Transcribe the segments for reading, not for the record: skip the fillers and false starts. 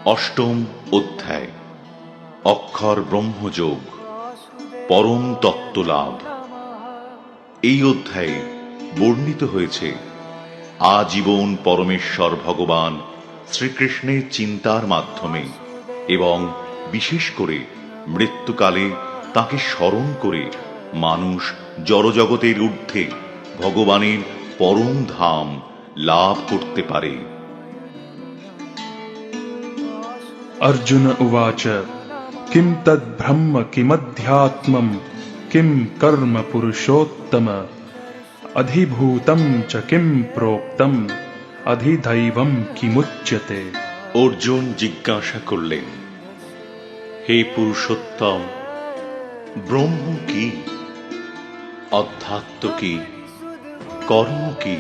অষ্টম অধ্যায় অক্ষর ব্রহ্মযোগ পরম তত্ত্ব লাভ। এই অধ্যায়ে বর্ণিত হয়েছে আজীবন পরমেশ্বর ভগবান শ্রীকৃষ্ণের চিন্তার মাধ্যমে এবং বিশেষ করে মৃত্যুকালে তাকে স্মরণ করে মানুষ জড়জগতের ঊর্ধ্বে ভগবানের পরম ধাম লাভ করতে পারে। अर्जुन उवाच किं तद्ब्रह्म किमध्यात्मं किं कर्म पुरुषोत्तम अधिभूतं च किं प्रोक्तम अधिदैवं किमुच्यते। অর্জুন জিজ্ঞাসা করলেন, হে পুরুষোত্তম, ব্রহ্ম কি, অধ্যাত্ম কি, কর্ম কি,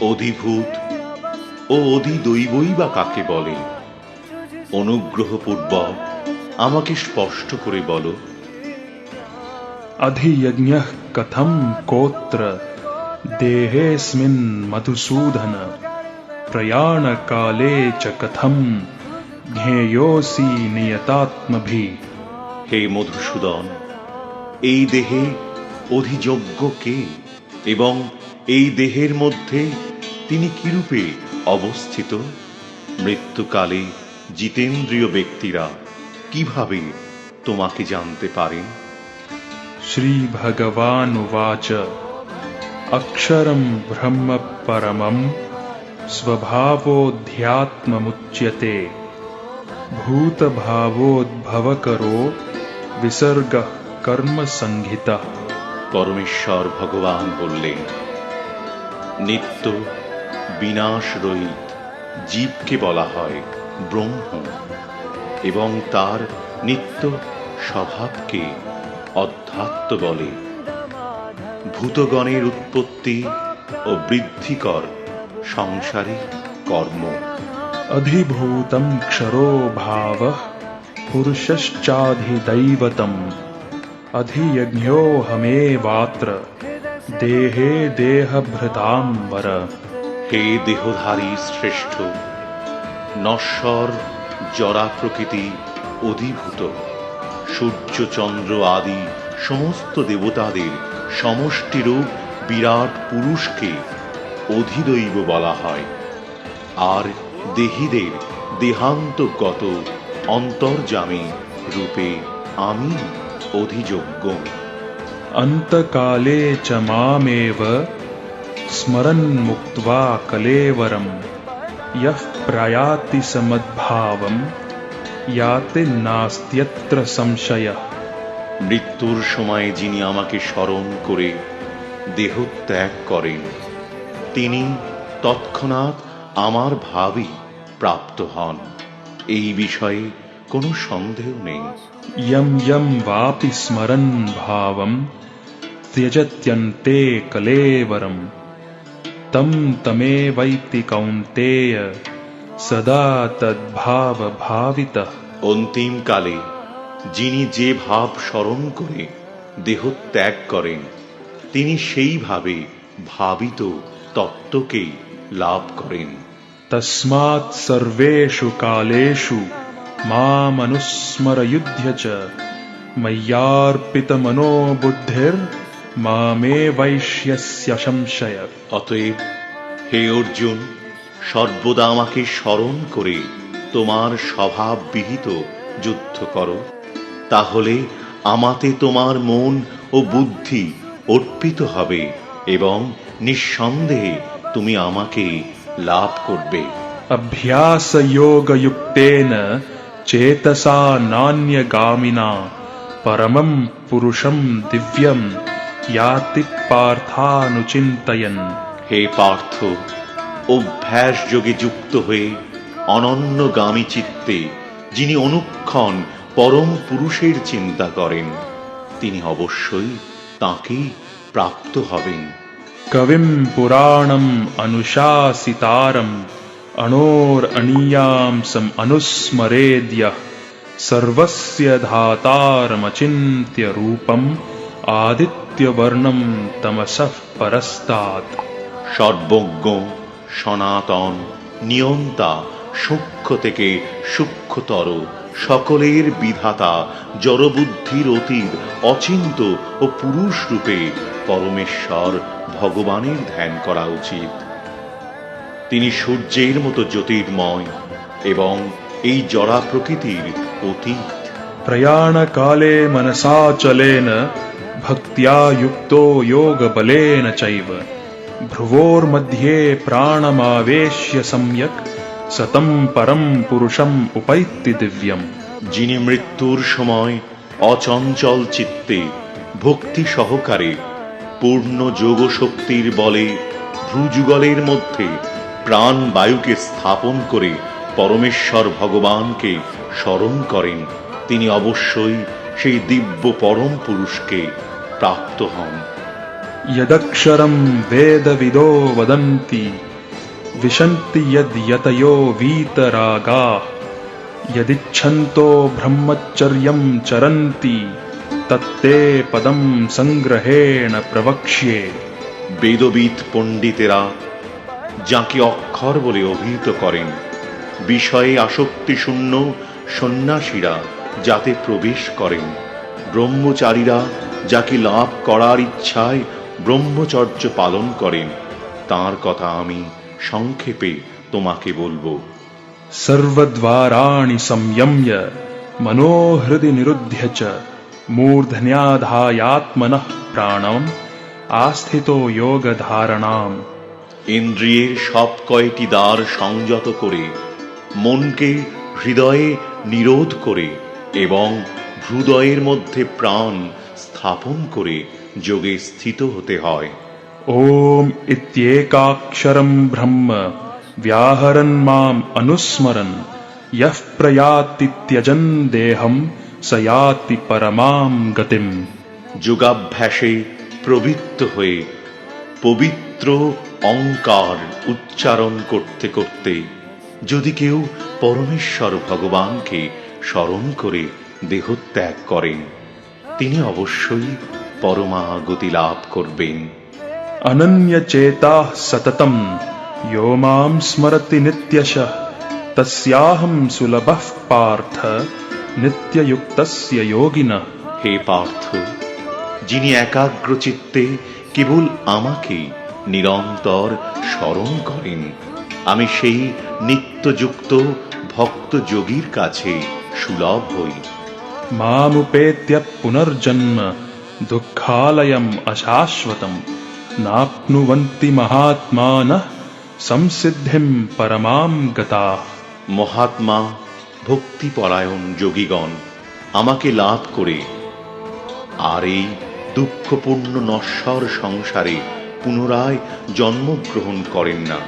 অধিভূত ও অধিদৈবই বা কাকে বলে? অনুগ্রহপূর্বক আমাকে স্পষ্ট করে বলো। अधियज्ञः कथं कोत्र देहेऽस्मिन् मधुसूदन प्रयाणकाले च कथं ज्ञेयोऽसि नियतात्मभिः। হে মধুসূদন, এই দেহে অধিযজ্ঞ কে এবং এই দেহের মধ্যে তিনি কিরূপে অবস্থিত? মৃত্যুকালে জিতেন্দ্রিয় ব্যক্তিরা কিভাবে তোমাকে জানতে পারেন? श्रीभगवानुवाच अक्षरं ब्रह्म परमं स्वभावोऽध्यात्ममुच्यते भूतभावोद्भवकरो विसर्गः कर्म संहितः। পরমেশ্বর ভগবান বললেন, নিত্য বিনাশ রহিত জীবকে বলা হয় ব্রহ্ম এবং তার নিত্য স্বভাবকে অধ্যাত্ম বলে। ভূতগণের উৎপত্তি ও বৃদ্ধিকর সংসারিক কর্ম। अधिभूतं क्षरो भावः पुरुषश्चाधिदैवतम् अधियज्ञोऽहमेवात्र देहे देहभृतां वर। হে দেহধারী শ্রেষ্ঠ, নশ্বর জরা প্রকৃতি অধিভূত সূর্য চন্দ্র আদি সমস্ত দেবতাদের সমষ্টিরূপ বিরাট পুরুষকে অধিদৈব বলা হয়। আর দেহীদের দেহান্তগত অন্তর্যামী রূপে আমি অধিযোগ্য। अन्तकाले च मामेव स्मरन् मुक्त्वा कलेवरं यः प्रयाति समद्भावं याति नास्त्यत्र संशयः। মৃত্যুর সময় যিনি আমাকে স্মরণ করে দেহ ত্যাগ করেন, তিনি তৎক্ষণাৎ আমার ভাবই প্রাপ্ত হন, এই বিষয়ে কোনো সন্দেহ নেই। यं यं वापि स्मरन् भावं त्यजत्यन्ते कलेवरं तं तमेवैति कौन्तेय सदा तद्भावभावितः। অন্তিমকালে যিনি যে ভাব স্মরণ করে দেহ ত্যাগ করেন, তিনি সেইভাবে ভাবিত তত্ত্বকেই লাভ করেন। तस्मात् सर्वेषु कालेषु मामनुस्मरयुध्य च मय्यार्पितमनो बुद्धिर्मामेवैष्यस्य संशय। অতএব হে অর্জুন, সর্বদা আমাকে স্মরণ করে তোমার স্বভাব বিহিত যুদ্ধ করো, তাহলে আমাতে তোমার মন ও বুদ্ধি অর্পিত হবে এবং নিঃসন্দেহে তুমি আমাকে লাভ করবে। अभ्यासयोगयुक्तेन चेतसा नान्यगामिना परमं पुरुषं दिव्यं याति पार्थानुचिन्तयन्। হে পার্থ, অভ্যাস যোগে যুক্ত হয়ে অনন্যগামী চিত্তে যিনি অনুক্ষণ পরম পুরুষের চিন্তা করেন, তিনি অবশ্যই তাঁকেই প্রাপ্ত হবেন। कविं पुराणम् अनुशासितारम् अणोरनीयांसम् अनुस्मरेद्यः सर्वस्य धातारमचिन्त्य रूपम् आदित्यवर्णं तमसः परस्तात्। সর্বজ্ঞ, সনাতন, নিয়ন্তা, শক্তি সূক্ষ্ম থেকে সূক্ষ্মতর সকলের বিধাতা জড়বুদ্ধির অতীত অচিন্ত ও পুরুষ রূপে পরমেশ্বর ভগবানের ধ্যান করা উচিত। তিনি সূর্যের মতো জ্যোতির্ময় এবং এই জড়া প্রকৃতির অতীত। प्रयाण काले मनसा चलेन भक्त्या युक्तो योग बलेन चैव भ्रुवोर्मध्ये प्राणमावेश्य सम्यक् सतं परं पुरुषम् उपैति दिव्यम्। যিনি মৃত্যুর সময় অচঞ্চল চিত্তে ভক্তি সহকারে পূর্ণ যোগ শক্তির বলে ভ্রুযুগলের মধ্যে প্রাণ বায়ুকে স্থাপন করে পরমেশ্বর ভগবানকে স্মরণ করেন, তিনি অবশ্যই সেই দিব্য পরম পুরুষকে প্রাপ্ত হন। यदक्षरं वेदविदो वदन्ति विशन्ति यद्यतयो वीतरागाः यदिच्छन्तो ब्रह्मचर्यं चरन्ति तत्ते पदं संग्रहेण प्रवक्ष्ये। বেদবিদ পণ্ডিতেরা যাকে অক্ষর বলে অভিহিত করেন, বিষয়ে আসক্তিশূন্য সন্ন্যাসীরা যাতে প্রবেশ করেন, ব্রহ্মচারীরা যাকে লাভ করার ইচ্ছায় ব্রহ্মচর্য পালন করেন, তার কথা আমি সংক্ষেপে তোমাকে বলবো। सर्वद्वाराणि संयम्य मनोहृदि निरुध्य च मूर्धन्याधायात्मनः प्राणम् आस्थितो योगधारणाम्। ইন্দ্রিয়ের সব কয়টি দ্বার সংযত করে মনকে হৃদয়ে নিরোধ করে এবং হৃদয়ের মধ্যে প্রাণ স্থাপন করে যোগে স্থিত হতে হয়। ॐ इत्येकाक्षरं ब्रह्म व्याहरन् माम् अनुस्मरन् यः प्रयाति त्यजन् देहं स याति परमां गतिम्। যোগাভ্যাসে প্রবৃত্ত হয়ে পবিত্র অঙ্কার উচ্চারণ করতে করতে যদি কেউ পরমেশ্বর ভগবানকে স্মরণ করে দেহত্যাগ করেন, তিনি অবশ্যই পরমাগতি লাভ করবেন। अनन्यचेताः सततं यो मां स्मरति नित्यशः तस्याहं सुलभः पार्थ नित्ययुक्तस्य योगिनः। হে পার্থ, যিনি একাগ্র চিত্তে কেবল আমাকে নিরন্তর স্মরণ করেন, আমি সেই নিত্যযুক্ত ভক্ত যোগীর কাছে সুলভ হই। मामुपेत्य पुनर्जन्म दुःखालयम् अशाश्वतम् नाप्नुवन्ति महात्मानः संसिद्धिं परमां गताः। মহাত্মা ভক্তিপরায়ণ যোগীগণ আমাকে লাভ করে আর এই দুঃখপূর্ণ নশ্বর সংসারে পুনরায় জন্মগ্রহণ করেন না,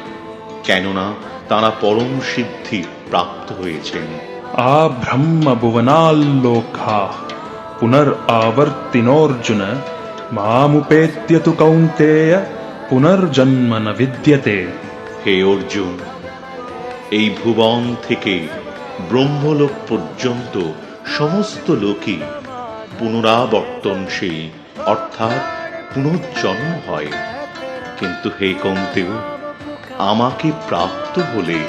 কেননা তারা পরম সিদ্ধি প্রাপ্ত হয়েছেন। आब्रह्म भुवनाल्लोकाः पुनरावर्तिनोऽर्जुन मामुपेत्य तु कौन्तेय पुनर्जन्म न विद्यते। হে অর্জুন, এই ভুবন থেকে ব্রহ্মলোক পর্যন্ত সমস্ত লোকই পুনরাবর্তনশীল, অর্থাৎ পুনর্জন্ম হয়, কিন্তু হে কৌন্তেয়, আমাকে প্রাপ্ত হলে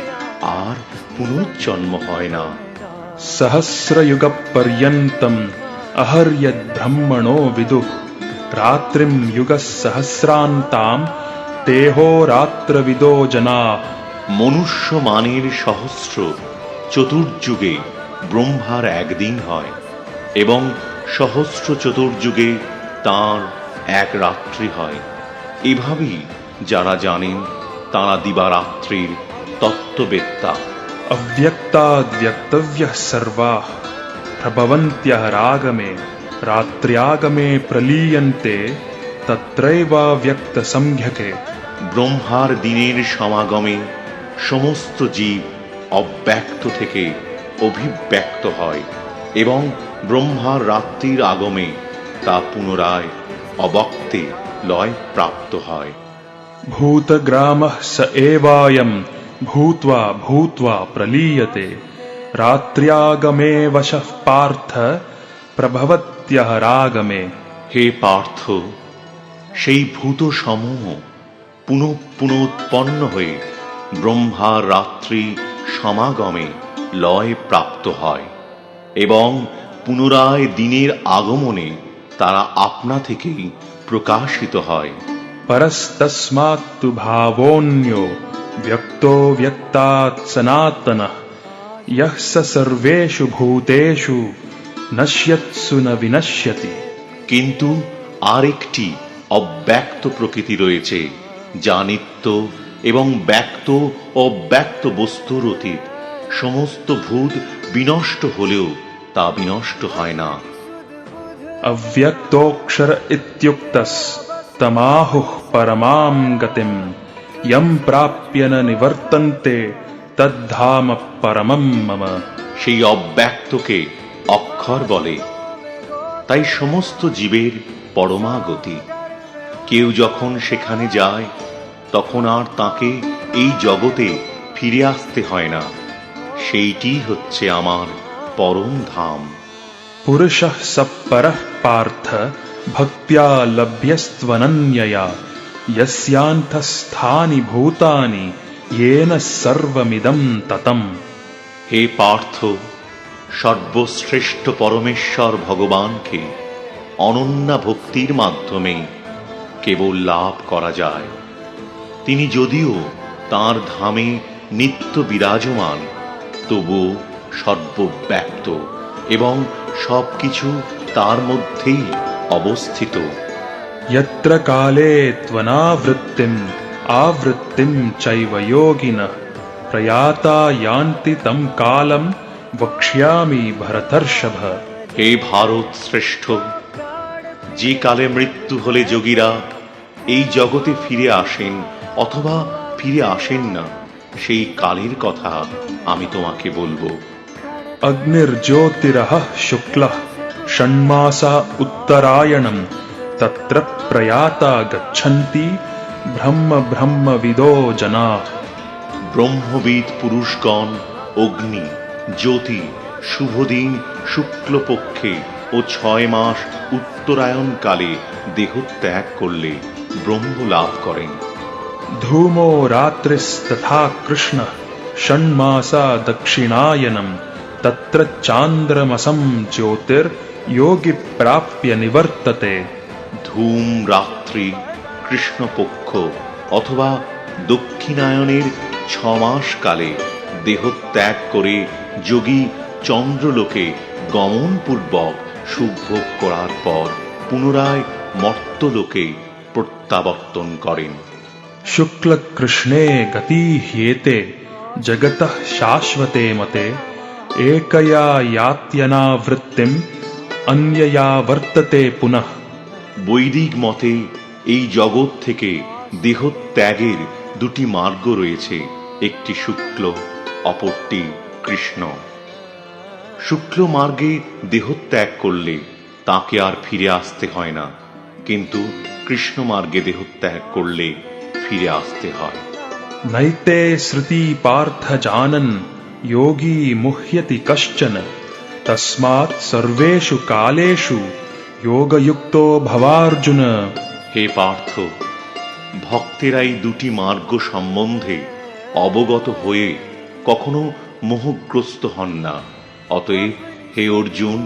আর পুনর্জন্ম হয় না। सहस्रयुगपर्यन्तम् अहर्यद्ब्रह्मणो विदुः रात्रिं युगसहस्रान्तां तेहोरात्रविदो जनाः। মনুষ্য মানের সহস্র চতুর্যুগে ব্রহ্মার একদিন হয় এবং সহস্র চতুর্যুগে তাঁর এক রাত্রি হয়। এভাবেই যারা জানেন তাঁরা দিবারাত্রির তত্ত্ববেত্তা। अव्यक्ताद्व्यक्तव्यः सर्वाः प्रभवन्त्यः रागमे रात्र्यागमे प्रलीयन्ते तत्रैवाव्यक्तसंज्ञके। ব্রহ্মার দিনের সমাগমে সমস্ত জীব অব্যক্ত থেকে অভিব্যক্ত হয় এবং ব্রহ্মার রাত্রির আগমে তা পুনরায় অবক্তে লয় প্রাপ্ত হয়। भूतग्रामः स एवायं भूत्वा भूत्वा प्रलीयते रात्र्यागमे वशः पार्थ प्रभवत्यः रागमे। হে পার্থ, সেই ভূত সমূহ পুনঃ পুনঃ উৎপন্ন হয়ে ব্রহ্মার রাত্রি সমাগমে লয় প্রাপ্ত হয় এবং পুনরায় দিনের আগমনে তারা আপনা থেকেই প্রকাশিত হয়। परस्तस्मात्तु भावोऽन्यो व्यक्तो व्यक्तात् सनातनः यः स सर्वेषु भूतेषु नश्यत्सु न विनश्यति। কিন্তু আরেকটি অব্যক্ত প্রকৃতি রয়েছে, যা নিত্য এবং ব্যক্ত অব্যক্ত বস্তুর অতীত। সমস্ত ভূত বিনষ্ট হলেও তা বিনষ্ট হয় না। अव्यक्तोऽक्षर इत्युक्तस्तमाहुः परमां गतिं यं प्राप्य न निवर्तन्ते तद्धाम परमं मम। সেই অব্যক্তকে অক্ষর বলে, তাই সমস্ত জীবের পরমাগতি। কেউ যখন সেখানে যায় তখন আর তাকে এই জগতে ফিরে আসতে হয় না। সেইটি হচ্ছে আমার পরম ধাম। पुरुषः स परः पार्थ भक्त्या लभ्यस्त्वनन्यया यस्यान्तःस्थानि भूतानि येन सर्वमिदं ततम्। হে পার্থ, সর্বশ্রেষ্ঠ পরমেশ্বর ভগবানকে অনন্যা ভক্তির মাধ্যমে কেবল লাভ করা যায়। তিনি যদিও তাঁর ধামে নিত্য বিরাজমান, তবুও সর্বব্যাপ্ত এবং সবকিছু তার মধ্যেই অবস্থিত। यत्र काले त्वनावृत्तिम् आवृत्तिं चैव योगिनः प्रयाता यान्ति तं कालं वक्ष्यामि भरतर्षभ। হে ভারত শ্রেষ্ঠ, যে কালে মৃত্যু হলে যোগীরা এই জগতে ফিরে আসেন অথবা ফিরে আসেন না, সেই কালের কথা আমি তোমাকে বলবো। अग्निर्ज्योतिरः शुक्लः षण्मासा उत्तरायणं तत्र प्रयाता गच्छन्ति ब्रह्मविदो जनाः। ব্রহ্মবিদ পুরুষগণ অগ্নি, জ্যোতি, শুভদিন শুক্লপক্ষে ও 6 মাস উত্তরায়ণ কালে দেহত্যাগ করলে ব্রহ্ম লাভ করেন। धूमो रात्रिस्तथा कृष्णः षण्मासा दक्षिणायनं तत्र चान्द्रमसं ज्योतिर्योगी प्राप्य निवर्तते। ধূম রাত্রি, কৃষ্ণপক্ষ অথবা দক্ষিণায়নের 6 মাস কালে দেহত্যাগ করে যোগী চন্দ্রলোকে গমনপূর্বক সুখভোগ করার পর পুনরায় মর্ত্যলোকে প্রত্যাবর্তন করেন। शुक्ल कृष्णे गति ह्येते जगतः शाश्वते मते एकया यात्यनावृत्तिम् अन्यया वर्तते पुनः। বৈদিক মতে এই জগৎ থেকে দেহত্যাগের দুটি মার্গ রয়েছে, একটি শুক্ল, অপরটি কৃষ্ণ। শুক্ল মার্গে দেহত্যাগ করলে তাকে আর ফিরে আসতে হয় না, কিন্তু কৃষ্ণ মার্গে দেহত্যাগ করলে ফিরে আসতে হয়। नैते श्रुति पार्थ जानन् योगी मुह्यति कश्चन तस्मात् सर्वेषु कालेषु योगयुक्तो भवार्जुन। হে পার্থ, ভক্তেরা এই দুটি মার্গ সম্বন্ধে অবগত হয়ে কখনো মোহগ্রস্ত হন না। অতএব হে অর্জুন,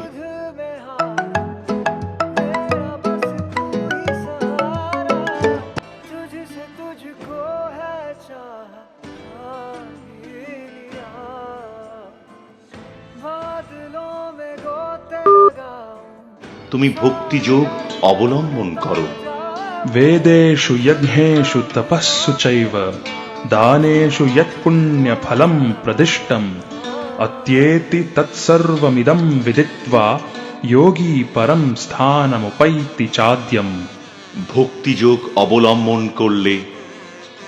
তুমি ভক্তিযোগ অবলম্বন করো। वेदेषु यज्ञेषु तपस्सु चैव दानेषु यत्पुण्यफलं प्रदिष्टम् अत्येति तत्सर्वमिदं विदित्वा योगी परं स्थानमुपैति चाद्यम्। ভক্তিযোগ অবলম্বন করলে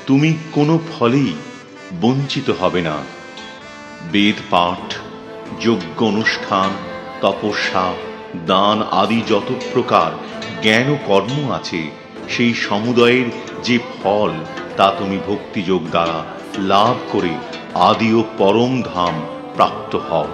তুমি কোনো ফলেই বঞ্চিত হবে না। বেদ পাঠ, যজ্ঞ অনুষ্ঠান, তপস্যা, দান আদি যত প্রকার জ্ঞান ও কর্ম আছে, সেই সমুদয়ের যে ফল তা তুমি ভক্তিযোগ দ্বারা লাভ করে আদি ও পরম ধাম প্রাপ্ত হও।